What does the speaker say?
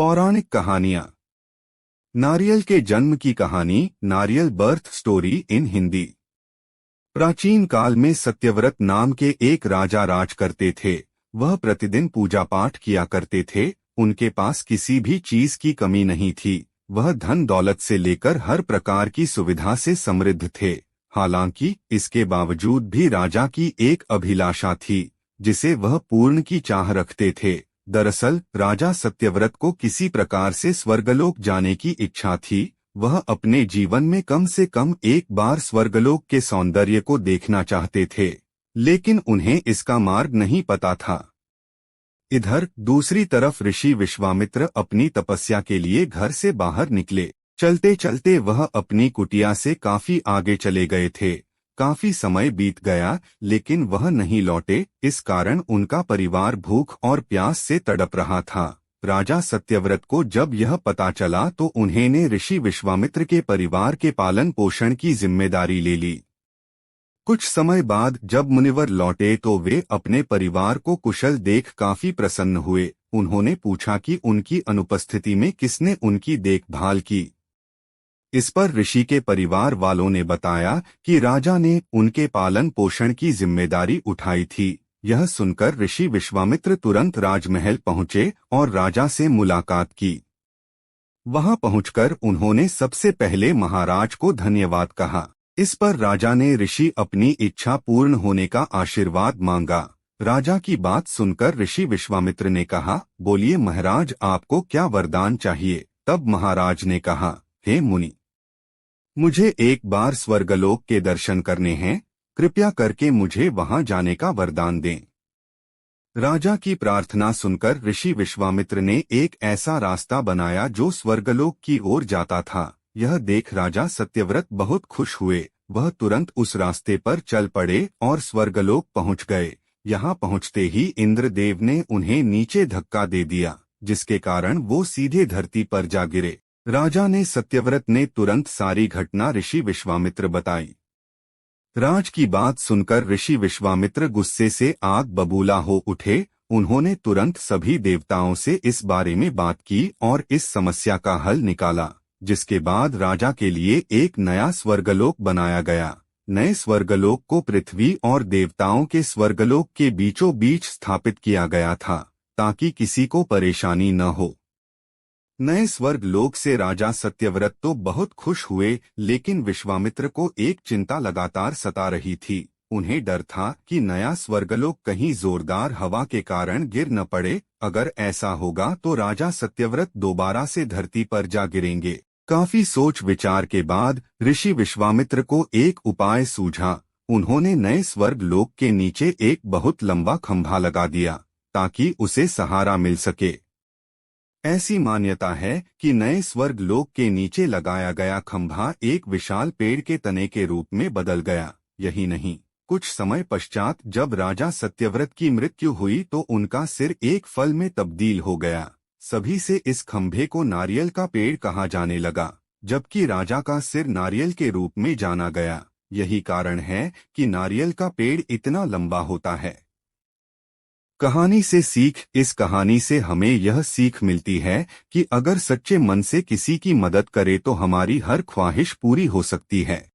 पौराणिक कहानियां। नारियल के जन्म की कहानी, नारियल बर्थ स्टोरी इन हिंदी। प्राचीन काल में सत्यव्रत नाम के एक राजा राज करते थे। वह प्रतिदिन पूजा पाठ किया करते थे। उनके पास किसी भी चीज की कमी नहीं थी। वह धन दौलत से लेकर हर प्रकार की सुविधा से समृद्ध थे। हालांकि इसके बावजूद भी राजा की एक अभिलाषा थी जिसे वह पूर्ण की चाह रखते थे। दरअसल राजा सत्यव्रत को किसी प्रकार से स्वर्गलोक जाने की इच्छा थी। वह अपने जीवन में कम से कम एक बार स्वर्गलोक के सौंदर्य को देखना चाहते थे, लेकिन उन्हें इसका मार्ग नहीं पता था। इधर दूसरी तरफ ऋषि विश्वामित्र अपनी तपस्या के लिए घर से बाहर निकले। चलते चलते वह अपनी कुटिया से काफी आगे चले गए थे। काफी समय बीत गया लेकिन वह नहीं लौटे। इस कारण उनका परिवार भूख और प्यास से तड़प रहा था। राजा सत्यव्रत को जब यह पता चला तो उन्होंने ऋषि विश्वामित्र के परिवार के पालन पोषण की जिम्मेदारी ले ली। कुछ समय बाद जब मुनिवर लौटे तो वे अपने परिवार को कुशल देख काफी प्रसन्न हुए। उन्होंने पूछा कि उनकी अनुपस्थिति में किसने उनकी देखभाल की। इस पर ऋषि के परिवार वालों ने बताया कि राजा ने उनके पालन पोषण की जिम्मेदारी उठाई थी। यह सुनकर ऋषि विश्वामित्र तुरंत राजमहल पहुंचे और राजा से मुलाकात की। वहां पहुंचकर उन्होंने सबसे पहले महाराज को धन्यवाद कहा। इस पर राजा ने ऋषि अपनी इच्छा पूर्ण होने का आशीर्वाद मांगा। राजा की बात सुनकर ऋषि विश्वामित्र ने कहा, बोलिए महाराज, आपको क्या वरदान चाहिए। तब महाराज ने कहा, हे मुनि, मुझे एक बार स्वर्गलोक के दर्शन करने हैं। कृपया करके मुझे वहां जाने का वरदान दें। राजा की प्रार्थना सुनकर ऋषि विश्वामित्र ने एक ऐसा रास्ता बनाया जो स्वर्गलोक की ओर जाता था। यह देख राजा सत्यव्रत बहुत खुश हुए। वह तुरंत उस रास्ते पर चल पड़े और स्वर्गलोक पहुंच गए। यहां पहुंचते ही इंद्रदेव ने उन्हें नीचे धक्का दे दिया, जिसके कारण वो सीधे धरती पर जा गिरे। राजा ने सत्यव्रत ने तुरंत सारी घटना ऋषि विश्वामित्र बताई। राज की बात सुनकर ऋषि विश्वामित्र गुस्से से आग बबूला हो उठे। उन्होंने तुरंत सभी देवताओं से इस बारे में बात की और इस समस्या का हल निकाला, जिसके बाद राजा के लिए एक नया स्वर्गलोक बनाया गया। नए स्वर्गलोक को पृथ्वी और देवताओं के स्वर्गलोक के बीचों बीच स्थापित किया गया था, ताकि किसी को परेशानी न हो। नए स्वर्ग लोक से राजा सत्यव्रत तो बहुत खुश हुए, लेकिन विश्वामित्र को एक चिंता लगातार सता रही थी। उन्हें डर था कि नया स्वर्गलोक कहीं जोरदार हवा के कारण गिर न पड़े। अगर ऐसा होगा तो राजा सत्यव्रत दोबारा से धरती पर जा गिरेंगे। काफी सोच विचार के बाद ऋषि विश्वामित्र को एक उपाय सूझा। उन्होंने नए स्वर्ग लोक के नीचे एक बहुत लंबा खंभा लगा दिया ताकि उसे सहारा मिल सके। ऐसी मान्यता है कि नए स्वर्ग लोक के नीचे लगाया गया खंभा एक विशाल पेड़ के तने के रूप में बदल गया। यही नहीं, कुछ समय पश्चात जब राजा सत्यव्रत की मृत्यु हुई तो उनका सिर एक फल में तब्दील हो गया। सभी से इस खंभे को नारियल का पेड़ कहा जाने लगा, जबकि राजा का सिर नारियल के रूप में जाना गया। यही कारण है कि नारियल का पेड़ इतना लंबा होता है। कहानी से सीख। इस कहानी से हमें यह सीख मिलती है कि अगर सच्चे मन से किसी की मदद करे तो हमारी हर ख्वाहिश पूरी हो सकती है।